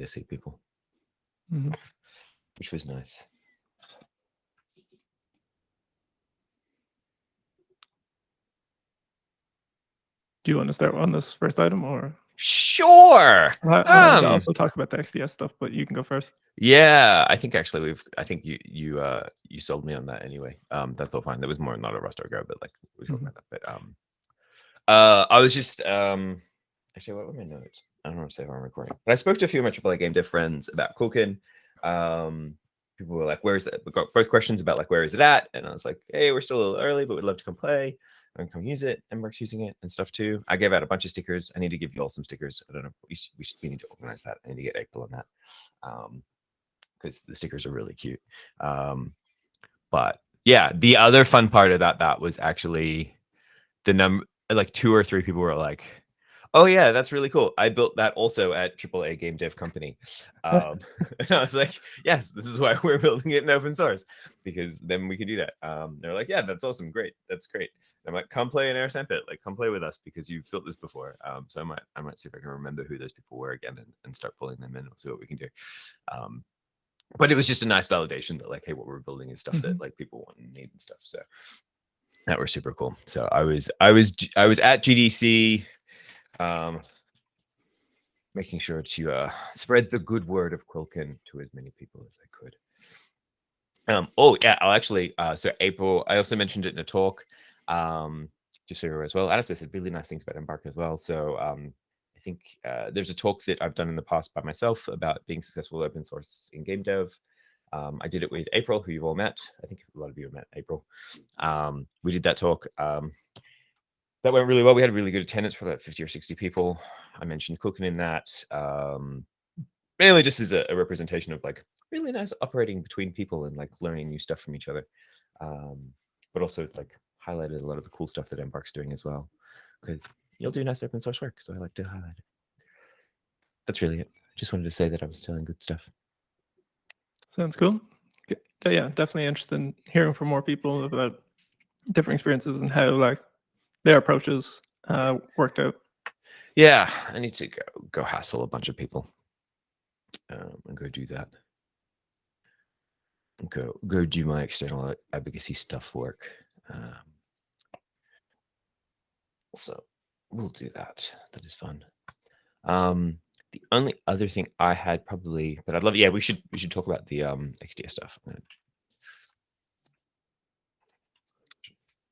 to see people, which was nice. Do you want to start on this first item, or sure? I wanted to also talk about the XDS stuff, but you can go first. Yeah, I think actually I think you sold me on that anyway. That's all fine. That was more not a Rust Go, but like we talked about that. But I was just actually, what were my notes? I don't want to say if I'm recording, but I spoke to a few of my AAA game dev friends about Quilkin. People were like, "Where is it?" We got both questions about like, "Where is it at?" And I was like, "Hey, we're still a little early, but we'd love to come play and come use it." And Mark's using it and stuff too. I gave out a bunch of stickers. I need to give you all some stickers. I don't know. We need to organize that. I need to get April on that. Because the stickers are really cute. But yeah, the other fun part about that was actually the number, like 2 or 3 people were like, "Oh yeah, that's really cool. I built that also at AAA game dev company." And I was like, "Yes, this is why we're building it in open source, because then we can do that." They're like, "Yeah, that's awesome. Great. That's great." And I'm like, "Come play in Air Sandpit. Like, come play with us because you've built this before." So I might see if I can remember who those people were again and start pulling them in and see what we can do. But it was just a nice validation that like, hey, what we're building is stuff that like people want and need and stuff. So that was super cool. So I was at GDC, making sure to spread the good word of Quilkin to as many people as I could. Oh yeah, I'll actually so April, I also mentioned it in a talk, just so you're aware as well. Alistair said really nice things about Embark as well. So I think there's a talk that I've done in the past by myself about being successful open source in game dev. I did it with April, who you've all met. I think a lot of you have met April. We did that talk. That went really well. We had really good attendance for like 50 or 60 people. I mentioned Quilkin in that. Mainly just as a representation of like really nice operating between people and like learning new stuff from each other. But also like highlighted a lot of the cool stuff that Embark's doing as well. Because you'll do nice open source work, so I like to highlight it. That's really it. Just wanted to say that I was telling good stuff. Sounds cool. Yeah, definitely interested in hearing from more people about different experiences and how like their approaches worked out. Yeah, I need to go hassle a bunch of people and go do that. Go do my external advocacy stuff work. So we'll do that. That is fun. The only other thing I had probably, but I'd love, yeah, we should talk about the XDS stuff.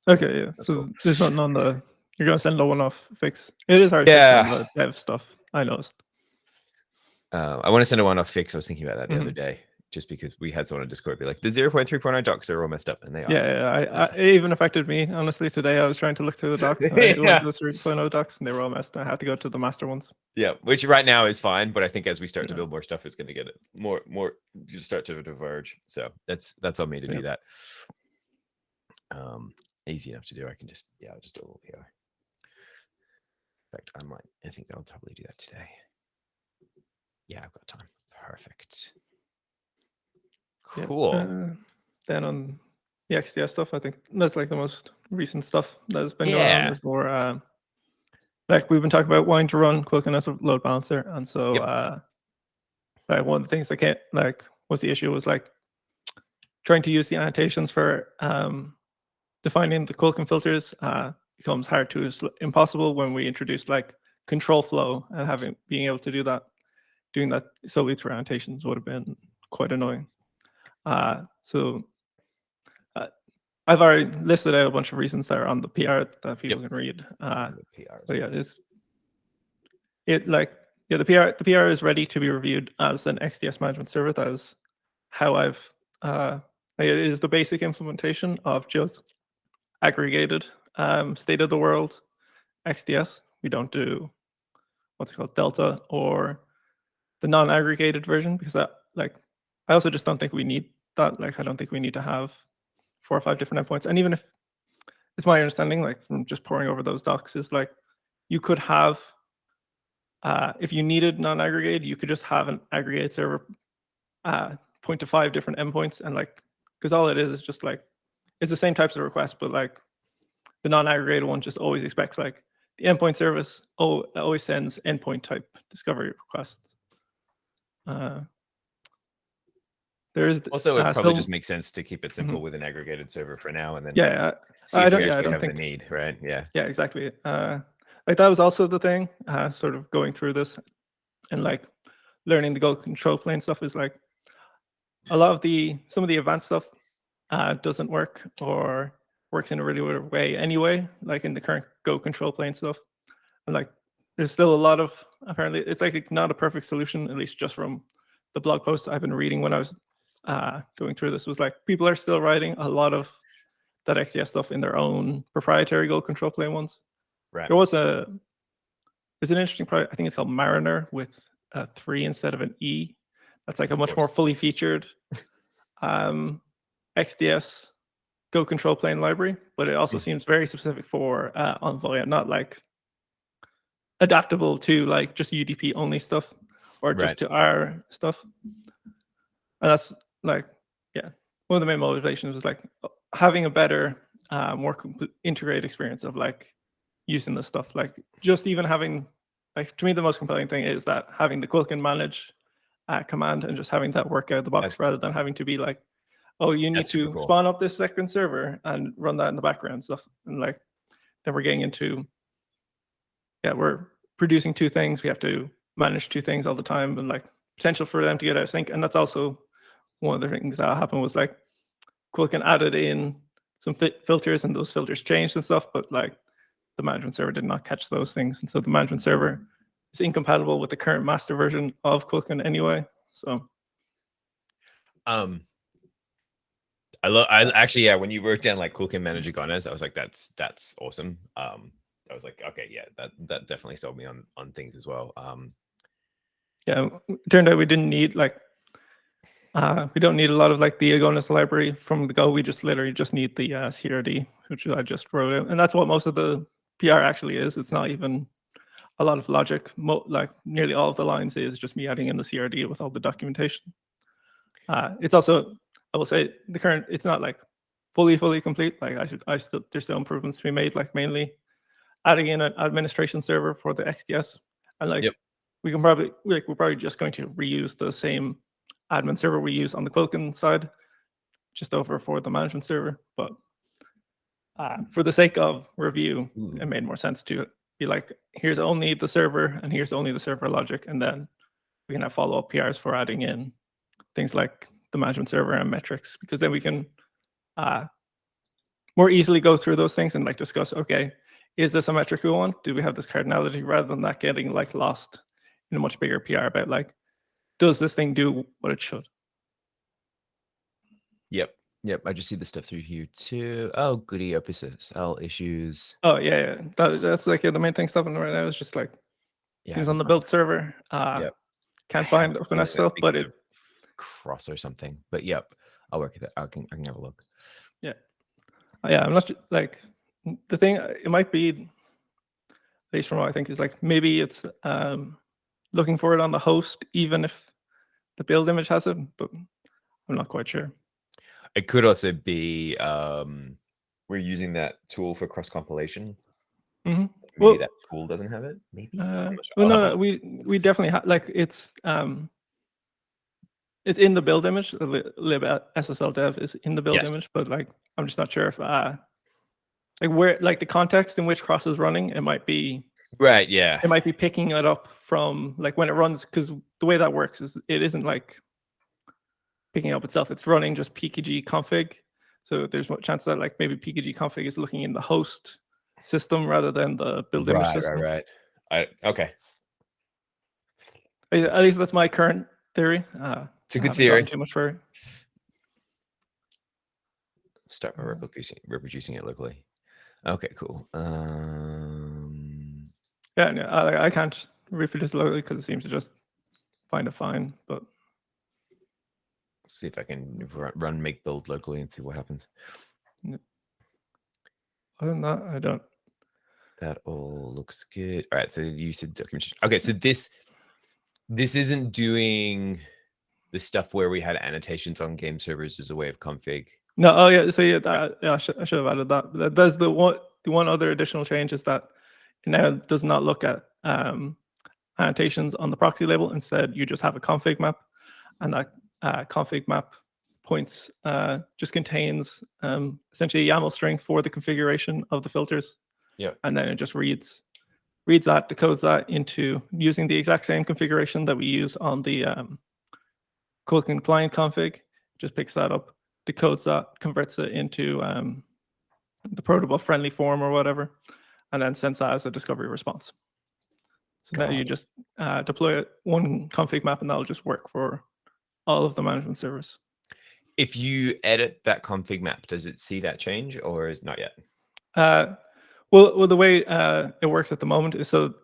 Okay, yeah. So cool. There's nothing on the. You're gonna send a one-off fix. It is hard to fix on the dev stuff. I noticed. I want to send a one-off fix. I was thinking about that the other day, just because we had someone on Discord be like, the 0.3.9 docs are all messed up, and they are. Yeah, it even affected me. Honestly, today I was trying to look through the docs. I went to the 3.0 docs, and they were all messed. I had to go to the master ones. Yeah, which right now is fine, but I think as we start to build more stuff, it's going to get it more. Just start to diverge. So that's on me to do that. Easy enough to do. I can just I'll just do a little PR. In fact, I think I'll probably do that today. Yeah, I've got time. Perfect. Cool. Then on the XDS stuff, I think that's like the most recent stuff that has been going on. Is more like we've been talking about wanting to run Quilkin as a load balancer, and so like one of the things that can't like was the issue was like trying to use the annotations for defining the Quilkin filters becomes hard to impossible when we introduce like control flow, and being able to do that, doing that solely through annotations would have been quite annoying. So I've already listed out a bunch of reasons that are on the PR that people can read. But yeah, the PR is ready to be reviewed as an XDS management server. That is how I've it is the basic implementation of just aggregated state of the world XDS. We don't do what's called Delta or the non-aggregated version, because that I also just don't think we need that. Like I don't think we need to have 4 or 5 different endpoints. And even if it's my understanding, like from just poring over those docs, is like you could have if you needed non-aggregated, you could just have an aggregate server point to 5 different endpoints, and like because all it is just like it's the same types of requests, but like the non-aggregated one just always expects like the endpoint service always sends endpoint type discovery requests. There is Also, it probably still. just makes sense to keep it simple Mhm. with an aggregated server for now, and then Yeah, see if we I actually don't have the think. need, right? Yeah. Yeah, exactly. Like that was also the thing. Sort of going through this and like learning the Go control plane stuff is like a lot of some of the advanced stuff doesn't work or works in a really weird way anyway. Like in the current Go control plane stuff, and like there's still a lot of apparently it's like not a perfect solution, at least just from the blog posts I've been reading when I was going through this. Was like people are still writing a lot of that XDS stuff in their own proprietary Go control plane ones. Right. There was there's an interesting project. I think it's called Mariner with a 3 instead of an E. That's like a Of much more course. fully featured um, XDS Go control plane library, but it also Mm. seems very specific for Envoy and not like adaptable to like just UDP only stuff or just Right. to our stuff. And that's like, yeah, one of the main motivations was like having a better, more complete integrated experience of like using this stuff. Like just even having, like to me, the most compelling thing is that having the Quilkin manage command and just having that work out of the box That's rather than having to be like, oh, you need that's super to cool. spawn up this second server and run that in the background stuff. And like, then we're getting into, yeah, we're producing two things. We have to manage two things all the time and like potential for them to get out of sync. And that's also one of the things that happened was like Quilkin added in some filters and those filters changed and stuff, but like the management server did not catch those things. And so the management server is incompatible with the current master version of Quilkin anyway. So Um, I actually, yeah, when you wrote down like Quilkin Manager Gunners, I was like, that's awesome. I was like, okay, yeah, that definitely sold me on things as well. yeah, it turned out we didn't need like we don't need a lot of like the Agonis library from the Go. We just literally just need the CRD, which I just wrote out, and that's what most of the PR actually is. It's not even a lot of logic. Like nearly all of the lines is just me adding in the CRD with all the documentation. It's also, I will say, the current. It's not like fully complete. Like there's still improvements to be made. Like mainly adding in an administration server for the XDS, and like Yep. we can probably we're probably just going to reuse the same admin server we use on the Quilkin side, just over for the management server. But for the sake of review, Ooh. it made more sense to be like, here's only the server and here's only the server logic, and then we can have follow-up PRs for adding in things like the management server and metrics, because then we can more easily go through those things and like discuss, okay, is this a metric we want? Do we have this cardinality, rather than that getting like lost in a much bigger PR about like, does this thing do what it should? Yep. I just see the stuff through here too. Oh, goody, OpenSSL issues. Oh yeah. That's like the main thing stuff right now is just like Yeah, seems I on can the find build server. Yep. I Can't have find a feeling that OpenSSL, they but could it have cross or something. But yep, I'll work it out. I can have a look. yeah. Yeah, I'm not like the thing. It might be, at least from what I think, is like maybe it's looking for it on the host, even if the build image has it, but I'm not quite sure. It could also be we're using that tool for cross compilation. Mm-hmm. Maybe Well, that tool doesn't have it. Maybe. well, I'll have a no, look. we definitely have like it's in the build image. Lib SSL dev is in the build Yes. image, but like I'm just not sure if like where like the context in which cross is running, it might be Right. Yeah. picking it up from like when it runs, because the way that works is it isn't like picking up itself. It's running just pkg config. So there's a chance that like maybe pkg config is looking in the host system rather than the build image system. Okay. At least that's my current theory. It's a I good haven't gotten theory. too much further. Start by reproducing it locally. Okay, cool. Yeah, no, I can't reproduce locally because it seems to just find it fine. But see if I can run make build locally and see what happens. other than that, I don't. That all looks good. All right, so you said documentation. Okay, so this isn't doing the stuff where we had annotations on game servers as a way of config. No, oh yeah, so yeah, I should have added that. But that's the one other additional change is that it now does not look at annotations on the proxy label. Instead, you just have a config map, and that config map points just contains essentially a YAML string for the configuration of the filters. Yeah. And then it just reads that, decodes that into using the exact same configuration that we use on the Quilkin client config. Just picks that up, decodes that, converts it into the protobuf friendly form or whatever, and then sends that as a discovery response. So now you just deploy one config map, and that'll just work for all of the management servers. If you edit that config map, does it see that change or is not yet? Well, the way it works at the moment is that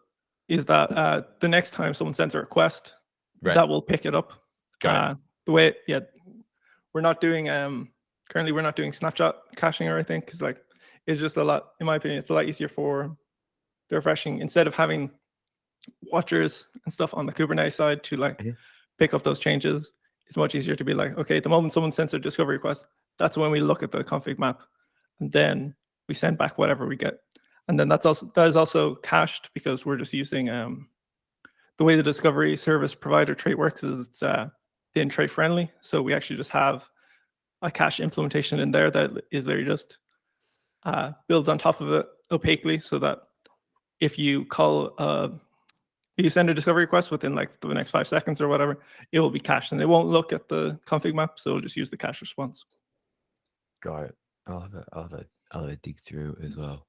the next time someone sends a request, Right. that will pick it up. Got it. The way, we're not doing currently we're not doing snapshot caching or anything, because like it's just a lot, in my opinion, it's a lot easier for the refreshing, instead of having watchers and stuff on the Kubernetes side to like pick up those changes. It's much easier to be like, okay, the moment someone sends a discovery request, that's when we look at the config map, and then we send back whatever we get. And then that is also cached, because we're just using the way the discovery service provider trait works is it's thin trait friendly. So we actually just have a cache implementation in there that is there just builds on top of it opaquely, so that if you you send a discovery request within like the next 5 seconds or whatever, it will be cached, and it won't look at the config map, so it'll just use the cache response. Got it. I'll have a dig through as well.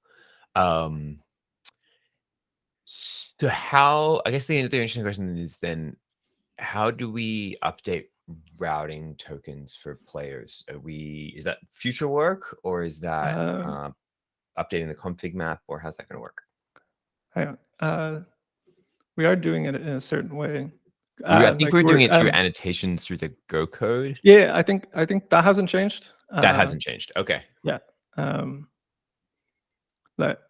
So how, I guess the interesting question is then, how do we update routing tokens for players? Is that future work, or is that updating the config map, or how's that going to work? Hang on. We are doing it in a certain way. I think we're doing it through annotations through the Go code. Yeah, I think that hasn't changed. That hasn't changed. Okay. Yeah. But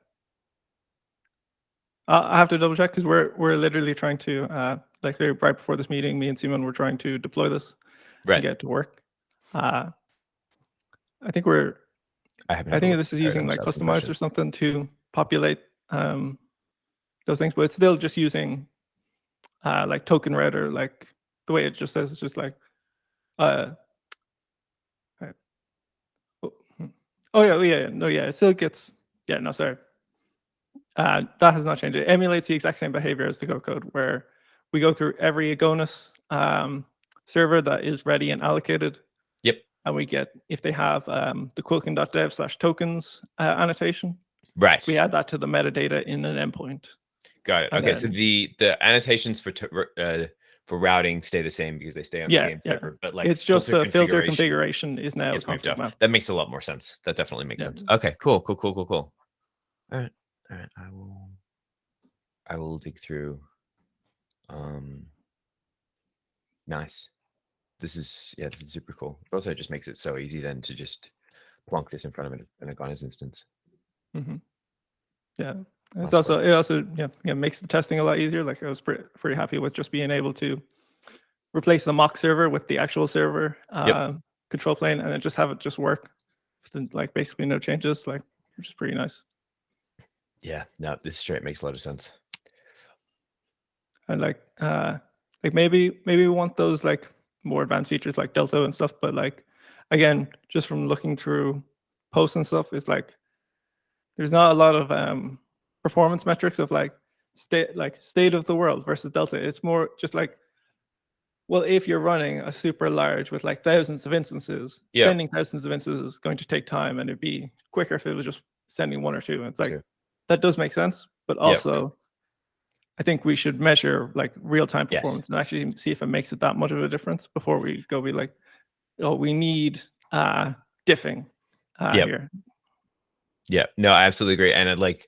I have to double check, because we're literally trying to like right before this meeting, me and Simon were trying to deploy this and get it to work. I think this is using like Kustomize or something to populate those things, but it's still just using like token red, or like the way it just says, it's just like it still gets, sorry. That has not changed. It emulates the exact same behavior as the Go code, where we go through every Agonis server that is ready and allocated. Yep. And we get, if they have the quilkin.dev/tokens annotation, right, we add that to the metadata in an endpoint. Got it. Okay, so the annotations for routing stay the same because they stay on the game server, but like it's just the filter configuration is now moved up. That makes a lot more sense. That definitely makes sense. Okay, cool. All right. I will dig through. Nice. This is super cool. It also just makes it so easy then to just plonk this in front of an Agonis instance. Yeah. It also makes the testing a lot easier. Like I was pretty happy with just being able to replace the mock server with the actual server control plane, and then just have it just work with like basically no changes, like, which is pretty nice. Yeah, no, this straight makes a lot of sense. And like maybe we want those like more advanced features like Delta and stuff, but like again, just from looking through posts and stuff, it's like there's not a lot of performance metrics of like state of the world versus Delta. It's more just like, well, if you're running a super large with like thousands of instances, sending thousands of instances is going to take time, and it'd be quicker if it was just sending one or two. And it's like that does make sense, but also I think we should measure like real-time performance and actually see if it makes it that much of a difference before we go be like, oh, we need diffing here. Yeah, no, I absolutely agree. And I'd like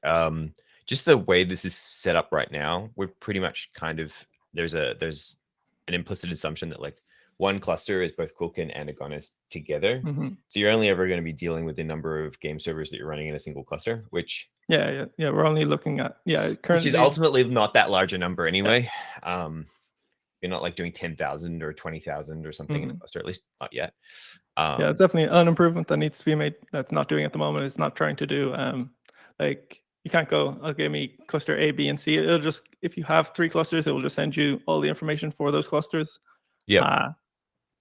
just the way this is set up right now, we're pretty much kind of there's an implicit assumption that like one cluster is both Quilkin and Agonis together. So you're only ever going to be dealing with the number of game servers that you're running in a single cluster, which we're only looking at currently, which is ultimately not that large a number anyway. You're not like doing 10,000 or 20,000 or something in a cluster, at least not yet. It's definitely an improvement that needs to be made. That's not doing at the moment. It's not trying to do like you can't go, oh, give me cluster A, B, and C. It'll just, if you have 3 clusters, it will just send you all the information for those clusters. Yeah.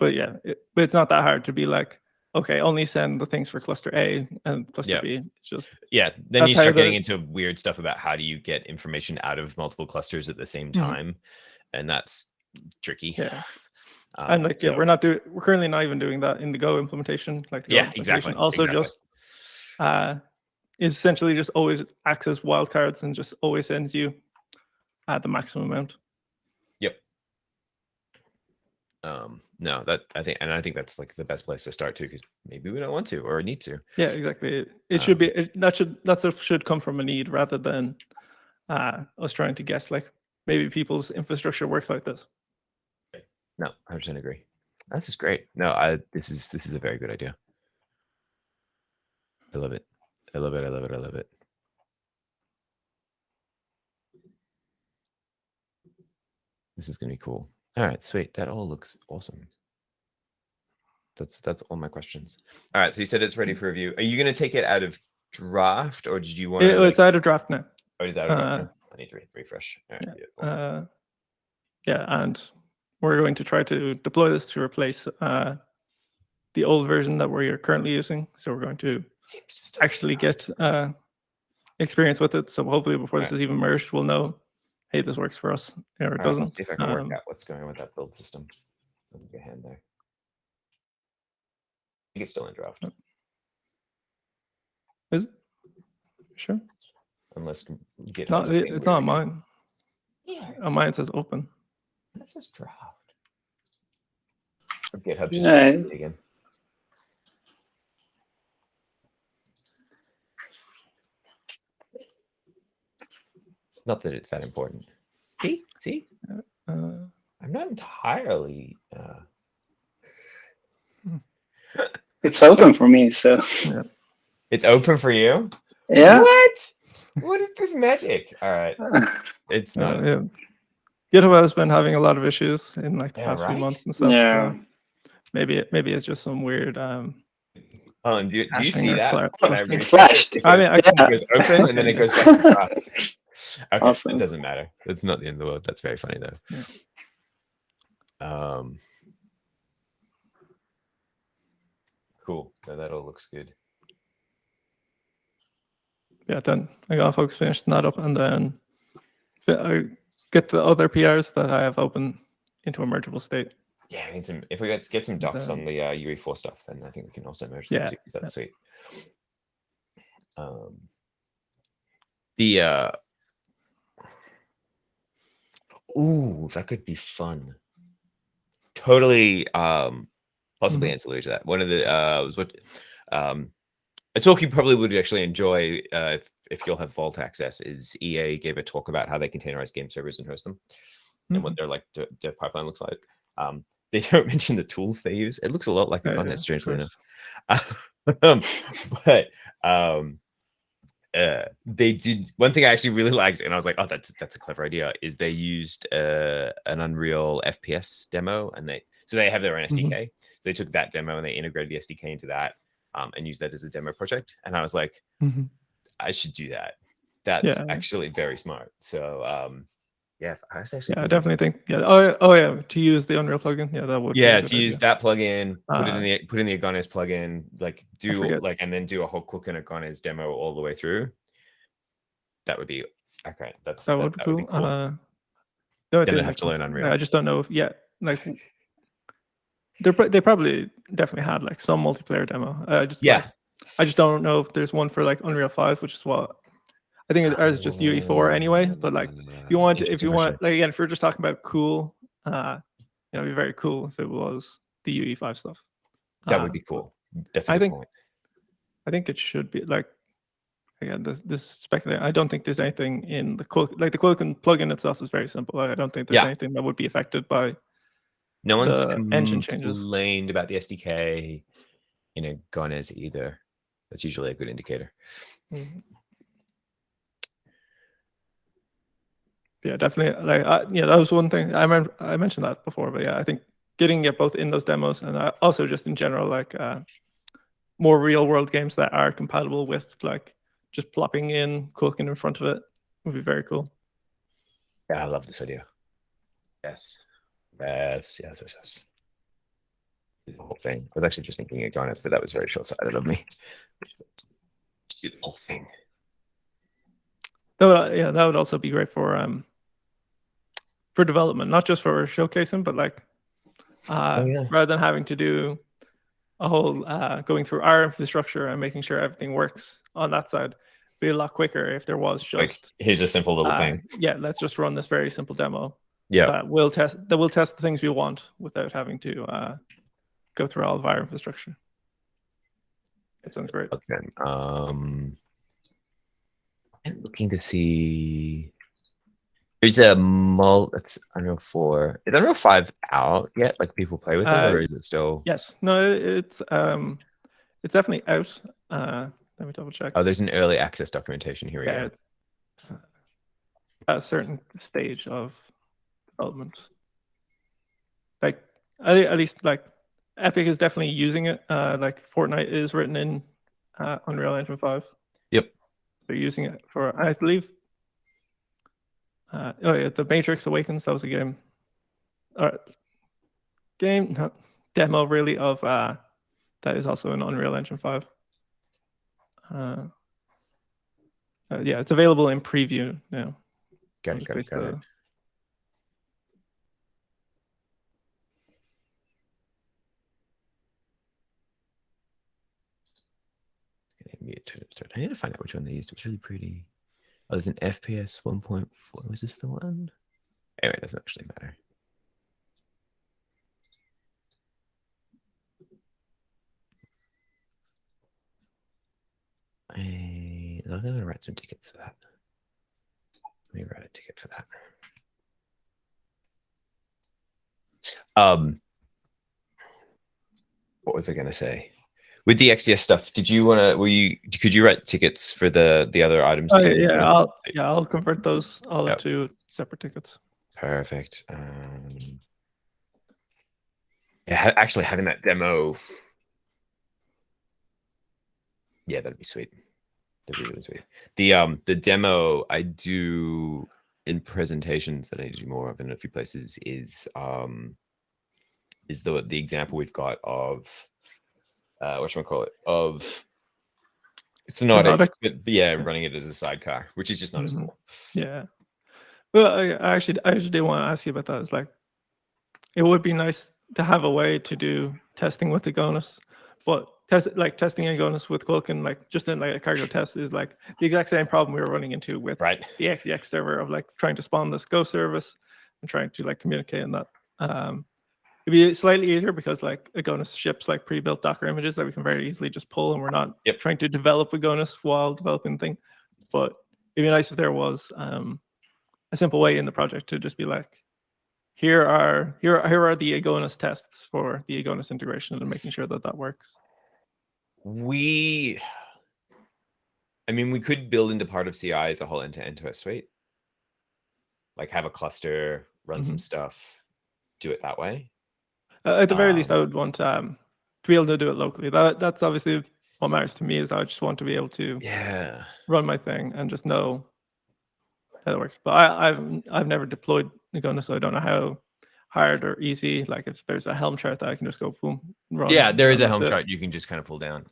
But yeah, but it's not that hard to be like, okay, only send the things for cluster A and cluster B. It's just then you start getting into weird stuff about how do you get information out of multiple clusters at the same time, and that's tricky. Yeah. And like, we're currently not even doing that in the Go implementation. Like, the Go implementation also just is essentially just always acts as wildcards and just always sends you the maximum amount. Yep. No, that I think that's like the best place to start too, because maybe we don't want to or need to. Yeah, exactly. It should be that stuff should come from a need rather than us trying to guess like maybe people's infrastructure works like this. No, 100% agree. This is great. No, this is a very good idea. I love it. I love it. I love it. I love it. This is gonna be cool. All right, sweet. That all looks awesome. That's all my questions. All right, so you said it's ready for review. Are you gonna take it out of draft, or did you want to? It's out of draft now. Oh, it's out of draft now? I need to refresh. All right, yeah, and we're going to try to deploy this to replace the old version that we're currently using. So we're going to actually get experience with it. So hopefully before this is even merged, we'll know, hey, this works for us, or it doesn't. Let's see if I can work out what's going on with that build system. Let me get a hand there. I think it's still in draft. Is it? Sure. Unless it's not on mine. Yeah. On mine it says open. That says draft. Or GitHub just again. Not that it's that important. See? I'm not entirely. It's open for me, so. Yeah. It's open for you? Yeah. What? What is this magic? All right. It's not. GitHub has been having a lot of issues in like the past few months and stuff. Yeah. So maybe it's just some weird. Oh, and do you see that? It flashed. It goes open and then it goes back to draft. Okay, awesome. It doesn't matter. It's not the end of the world. That's very funny though. Yeah. Cool. So that all looks good. Yeah, then I got folks finishing that up, and then I get the other PRs that I have open into a mergeable state. Yeah, I need some. If we get some docs on the UE4 stuff, then I think we can also merge them too, because that's sweet. Ooh, that could be fun. Totally, possibly ancillary to that. One of the was what a talk you probably would actually enjoy if you'll have Vault access is EA gave a talk about how they containerize game servers and host them, and what their like dev pipeline looks like. They don't mention the tools they use. It looks a lot like the content, strangely enough. But they did one thing I actually really liked, and I was like, oh, that's a clever idea. Is they used an Unreal FPS demo, and they have their own SDK. So they took that demo and they integrated the SDK into that, and used that as a demo project. And I was like, I should do that. That's actually very smart. So yeah, I definitely think to use the Unreal plugin. Yeah, that would. To use that plugin, put in the Agones plugin, like and then do a whole Quilkin Agones demo all the way through. That would be okay. That would be cool. Then I have to learn Unreal. I just don't know if like they probably definitely had like some multiplayer demo. I just don't know if there's one for like Unreal 5, which is what. I think ours is just UE4 anyway, but like if you want like again, if we're just talking about cool, it'd be very cool if it was the UE5 stuff. That would be cool. That's a good point. I think it should be like, again, this is speculating. I don't think there's anything in the Quilkin plugin itself is very simple. I don't think there's anything that would be affected by no one's engine changes. Complained about the SDK in Agones either. That's usually a good indicator. Yeah, definitely. Like, that was one thing I mentioned that before, but I think getting it both in those demos and also just in general, like more real world games that are compatible with like just plopping in Quilkin in front of it would be very cool. Yeah, I love this idea. Yes. Yes. The whole thing. I was actually just thinking Agonis, but that was very short-sighted of me. Do the whole thing. That would also be great for development, not just for showcasing, but like rather than having to do a whole going through our infrastructure and making sure everything works on that side, be a lot quicker if there was just like, here's a simple little thing. Yeah, let's just run this very simple demo. Yeah, that will test the things we want without having to go through all of our infrastructure. It sounds great. Okay. I'm looking to see. There's a it's Unreal 4. Is Unreal 5 out yet? Like people play with it, or is it still? Yes. No, it's definitely out. Let me double check. Oh, there's an early access documentation here. Yeah. At a certain stage of development. Like at least like Epic is definitely using it. Like Fortnite is written in Unreal Engine 5. Yep. They're using it for, I believe. The Matrix Awakens. That was a game. Demo really of that is also in Unreal Engine 5. Yeah, it's available in preview now. Got it. I need to find out which one they used. It's really pretty. Oh, there's an FPS 1.4. Was this the one? Anyway, it doesn't actually matter. I'm going to write some tickets for that. Let me write a ticket for that. What was I going to say? With the XDS stuff, could you write tickets for the other items? I'll convert those all into separate tickets. Perfect. Yeah, actually having that demo. Yeah, that'd be sweet. That'd be really sweet. The demo I do in presentations that I need to do more of in a few places is the example we've got of whatchamacallit, of Sonotic, but yeah, running it as a sidecar, which is just not as cool. Yeah. Well, I actually did want to ask you about that. It's like, it would be nice to have a way to do testing with Agonis, but testing Agonis with Quilkin, like just in like a cargo test, is like the exact same problem we were running into with the XDX server of like trying to spawn this Go service and trying to like communicate in that. It'd be slightly easier because like Agonis ships like pre-built Docker images that we can very easily just pull, and we're not trying to develop Agonis while developing the thing. But it'd be nice if there was a simple way in the project to just be like, here are the Agonis tests for the Agonis integration, and making sure that works. We could build into part of CI as a whole end-to-end test suite. Like have a cluster, run some stuff, do it that way. At the very least, I would want to be able to do it locally. That's obviously what matters to me. Is I just want to be able to run my thing and just know how it works. But I've never deployed Agonis, so I don't know how hard or easy. Like if there's a Helm chart that I can just go boom. Run. Yeah, there is a Helm chart you can just kind of pull down.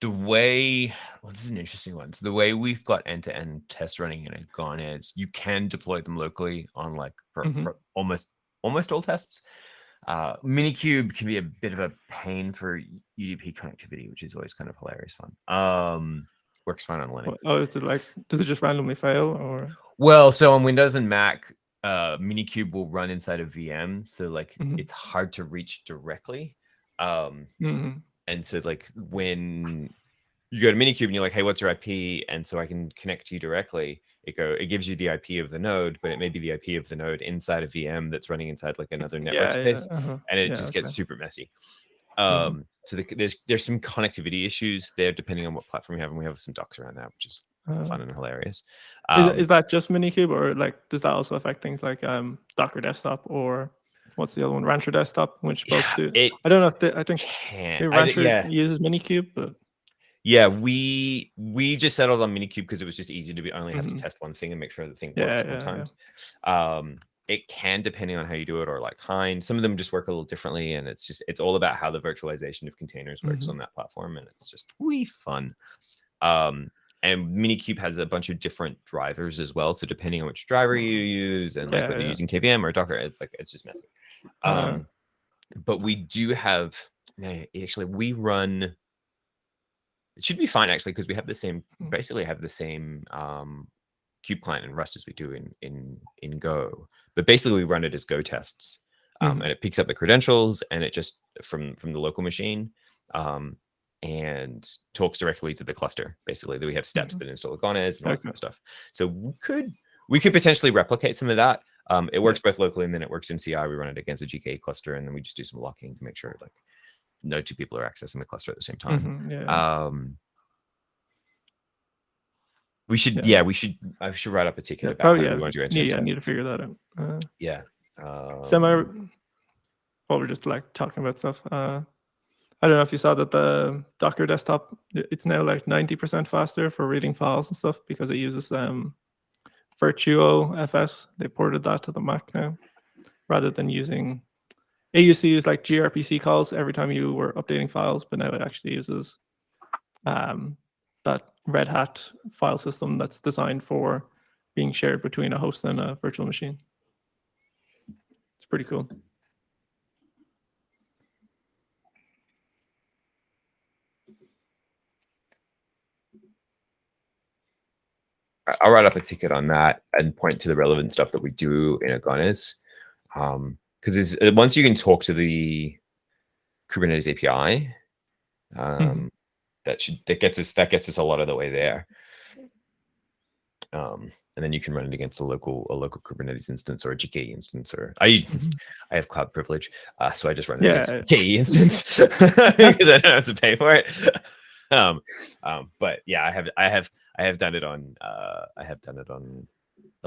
The way, this is an interesting one. So the way we've got end-to-end tests running in Agon is you can deploy them locally on like for almost all tests. Minikube can be a bit of a pain for UDP connectivity, which is always kind of hilarious fun. Works fine on Linux. Oh, is it like, does it just randomly fail, or? Well, so on Windows and Mac, Minikube will run inside a VM, so like it's hard to reach directly. And so like when you go to Minikube and you're like, hey, what's your IP? And so I can connect to you directly. It gives you the IP of the node, but it may be the IP of the node inside a VM that's running inside like another network space, and it just gets super messy. So there's some connectivity issues there depending on what platform you have, and we have some docs around that, which is fun and hilarious. Is that just Minikube, or like does that also affect things like Docker Desktop, or what's the other one, Rancher Desktop, which both do? I don't know if I think Rancher uses Minikube, but Yeah, we just settled on Minikube because it was just easy to only have to Mhm. test one thing and make sure the thing Yeah, works yeah, yeah. sometimes. It can, depending on how you do it, or like Hind. Some of them just work a little differently, and it's all about how the virtualization of containers works on that platform, and it's just fun. And Minikube has a bunch of different drivers as well. So depending on which driver you use, and like Yeah, whether you're yeah. using KVM or Docker, it's just messy. But we do have actually we run. It should be fine actually, because we have the same, basically have the same Cube client in Rust as we do in Go. But basically we run it as Go tests, and it picks up the credentials, and it just from the local machine, and talks directly to the cluster. Basically, that we have steps that install Agones and all that kind of stuff. So we could potentially replicate some of that. It works both locally, and then it works in CI. We run it against a GKE cluster, and then we just do some locking to make sure like no two people are accessing the cluster at the same time. We should, I should write up a ticket about how we want to do end-to-end I tests. need to figure that out. Yeah. While we're just like talking about stuff, I don't know if you saw that the Docker desktop, it's now like 90% faster for reading files and stuff because it uses Virtuo FS. They ported that to the Mac now, rather than using. It used to use like gRPC calls every time you were updating files, but now it actually uses that Red Hat file system that's designed for being shared between a host and a virtual machine. It's pretty cool. I'll write up a ticket on that and point to the relevant stuff that we do in Agones. Because once you can talk to the Kubernetes API, that gets us a lot of the way there. And then you can run it against a local Kubernetes instance or a GKE instance, or I have cloud privilege, so I just run it against a GKE instance because I don't have to pay for it. But yeah, I have done it on a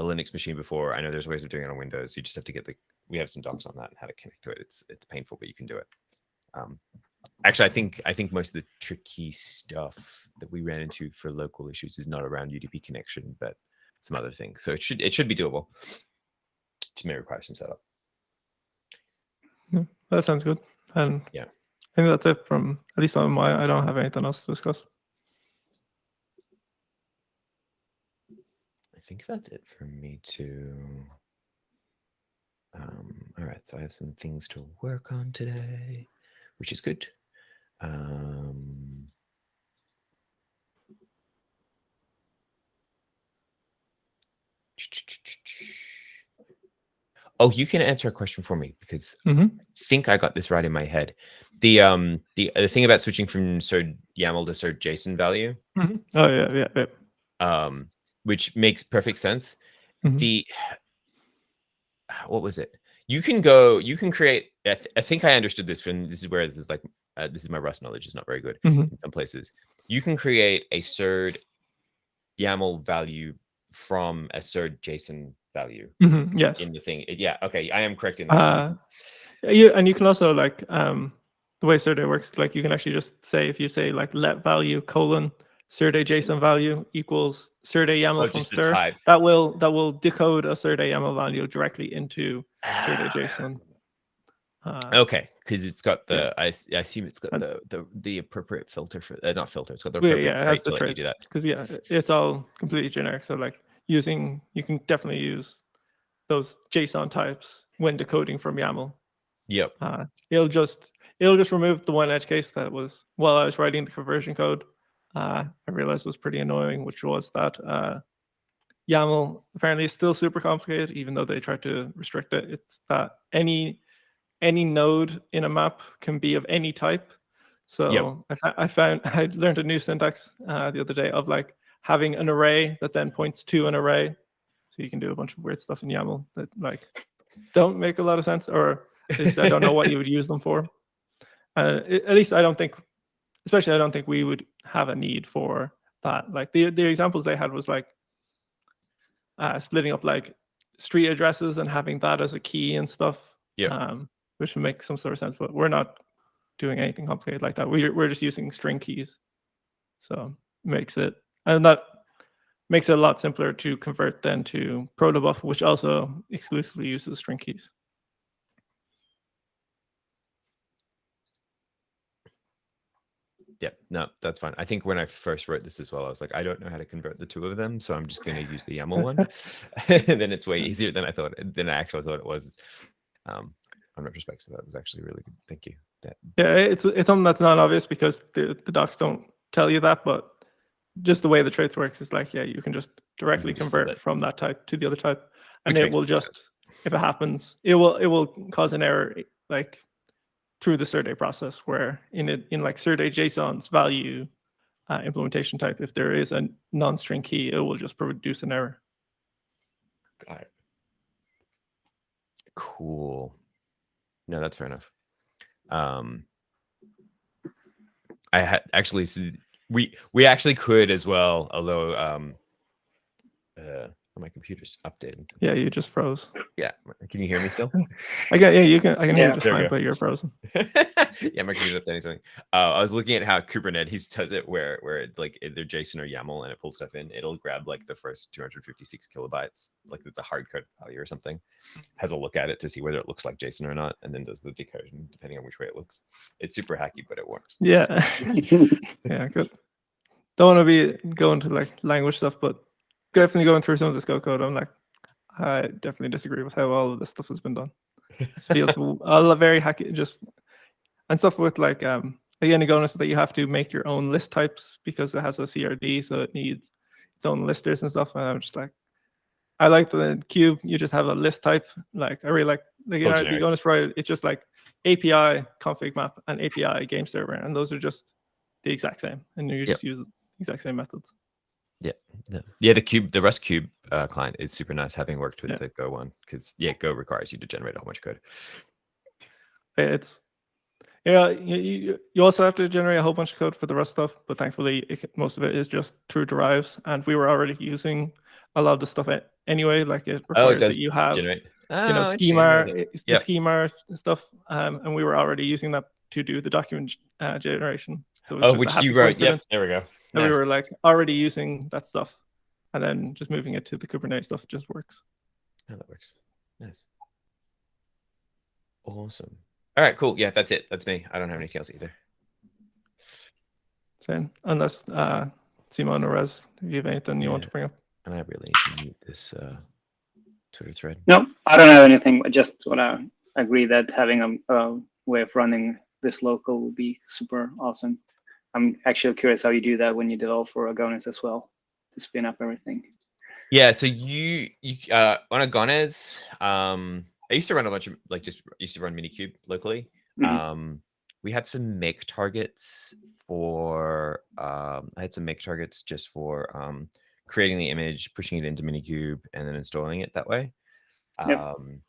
Linux machine before. I know there's ways of doing it on Windows. You just have to get we have some docs on that and how to connect to it. It's painful, but you can do it. Actually, I think most of the tricky stuff that we ran into for local issues is not around UDP connection, but some other things. So it should be doable. It may require some setup. That sounds good. And yeah, I think that's it from at least on my. I don't have anything else to discuss. I think that's it for me too. All right, so I have some things to work on today, which is good. Oh, you can answer a question for me because I think I got this right in my head. The thing about switching from Serd YAML to Serd JSON value. Oh yeah. Which makes perfect sense. What was it? You can create. I think I understood this from. This is where this is like. This is my Rust knowledge is not very good in some places. You can create a Serd YAML value from a Serd JSON value. Yes. In the thing. Yeah. Okay. I am correct in that. And you can also like the way Serd works. Like you can actually just say, if you say like let value : Serd JSON value equals Serd YAML from stir, that will decode a Serd YAML value directly into Serd JSON. Okay, because it's got the I assume it's got the appropriate filter for not filter. It's got the appropriate trait to let you do that. Because it's all completely generic. So like you can definitely use those JSON types when decoding from YAML. Yep. It'll just remove the one edge case that was while I was writing the conversion code. I realized was pretty annoying, which was that YAML apparently is still super complicated, even though they tried to restrict it. It's that any node in a map can be of any type. So I learned a new syntax the other day of like having an array that then points to an array. So you can do a bunch of weird stuff in YAML that like don't make a lot of sense, or at least I don't know what you would use them for. At least I don't think we would have a need for that. Like the examples they had was like splitting up like street addresses and having that as a key and stuff. Which would make some sort of sense, but we're not doing anything complicated like that. We're just using string keys. So makes it, and that makes it a lot simpler to convert then to protobuf, which also exclusively uses string keys. Yeah, no, that's fine. I think when I first wrote this as well, I was like, I don't know how to convert the two of them, so I'm just going to use the YAML one. And then it's way easier than I actually thought it was. On retrospect, so that was actually really good. Thank you. Yeah, it's something that's not obvious because the docs don't tell you that, but just the way the trace works is like, yeah, you can just directly just convert from that type to the other type, and Which it makes will sense. just, if it happens, it will cause an error like through the Serde process, where in like Serde JSON's value implementation type, if there is a non-string key, it will just produce an error. Got it. Cool. No, that's fair enough. I had actually we actually could as well, although my computer's updating. Yeah, you just froze. Yeah, can you hear me still? I can hear you just there we fine, go. but you're frozen. Yeah, my computer's updating something. I was looking at how Kubernetes does it, where it's like either JSON or YAML, and it pulls stuff in. It'll grab like the first 256 kilobytes, like it's a hard code value or something, has a look at it to see whether it looks like JSON or not, and then does the decoding depending on which way it looks. It's super hacky, but it works. Yeah. Yeah, good. Don't want to be going to like language stuff, but definitely going through some of this code, I'm like, I definitely disagree with how all of this stuff has been done. It feels very hacky, just, and stuff with like again, the bonus that you have to make your own list types because it has a CRD, so it needs its own listers and stuff. And I'm just like, I like the cube. You just have a list type. Like I really like you know, the bonus for it. It's just like API config map and API game server, and those are just the exact same, and you just use the exact same methods. Yeah, the Rust cube client is super nice, having worked with the Go one, because Go requires you to generate a whole bunch of code. It's you also have to generate a whole bunch of code for the Rust stuff, but thankfully most of it is just through drives, and we were already using a lot of the stuff anyway. Like it requires that you have schema, the schema stuff, and we were already using that to do the document generation. So which you wrote. Yep, there we go. And we were like already using that stuff, and then just moving it to the Kubernetes stuff just works. Yeah, that works. Nice. Awesome. All right, cool. Yeah, that's it. That's me. I don't have anything else either. Same, unless Simon or Rez, if you have anything you want to bring up. And I really need to mute this Twitter thread. No, I don't have anything. I just want to agree that having a way of running this local would be super awesome. I'm actually curious how you do that when you develop for Agonis as well, to spin up everything. Yeah, so you on Agonis, I used to run a bunch of used to run Minikube locally. Mm-hmm. We had some make targets for I had some make targets just for creating the image, pushing it into Minikube, and then installing it that way. And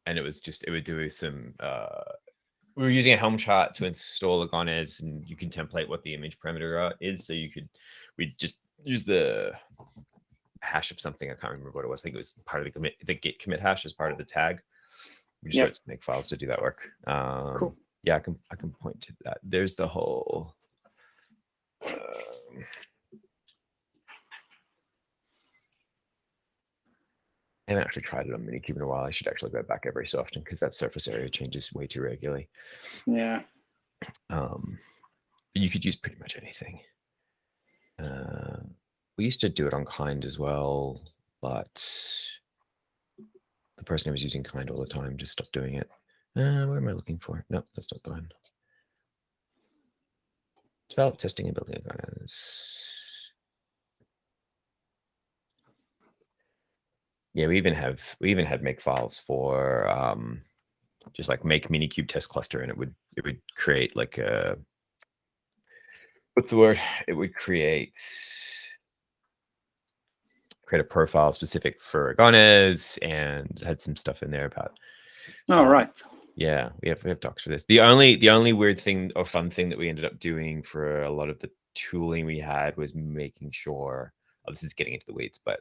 it would do some we were using a Helm chart to install Agonis, and you can template what the image parameter is. So we'd just use the hash of something. I can't remember what it was. I think it was part of the git commit hash as part of the tag. We just wrote some make files to do that work. Cool. Yeah, I can point to that. There's the whole. I haven't actually tried it on Minikube in a while. I should actually go back every so often because that surface area changes way too regularly. Yeah. You could use pretty much anything. We used to do it on Kind as well, but the person who was using Kind all the time just stopped doing it. What am I looking for? No, that's not the one. Develop, testing, and building Agonis. Yeah, we even had make files for just like make Minikube test cluster, and it would create like a what's the word? It would create a profile specific for Agonis, and had some stuff in there about. Oh, right. Yeah, we have docs for this. The only weird thing or fun thing that we ended up doing for a lot of the tooling we had was making sure. Oh, this is getting into the weeds, but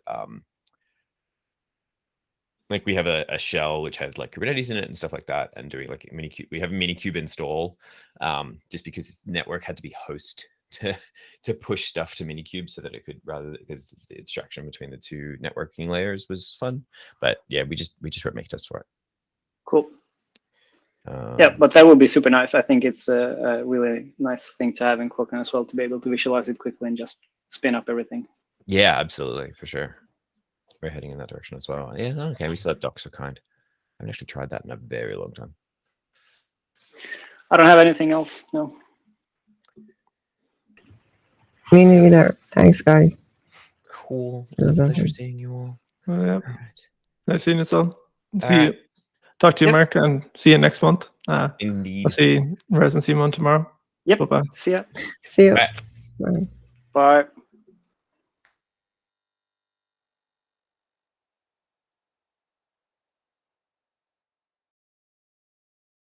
like we have a shell which has like Kubernetes in it and stuff like that, and doing like Minikube. We have a Minikube install, just because network had to be host to push stuff to Minikube so that it could because the abstraction between the two networking layers was fun. But yeah, we just wrote make tests for it. Cool. Yeah, but that would be super nice. I think it's a really nice thing to have in Quilkin as well, to be able to visualize it quickly and just spin up everything. Yeah, absolutely, for sure. We're heading in that direction as well. Yeah, okay. We still have Docs are kind. I haven't actually tried that in a very long time. I don't have anything else. No. Me neither. Thanks, guys. Cool. It was a pleasure seeing you all. Yeah. All right. Nice seeing you all. See All you. Talk to you, Yep. Mark, and see you next month. Indeed. I'll see Residency Month tomorrow. Yep. Bye-bye. See ya. See you. Bye. Bye. Bye.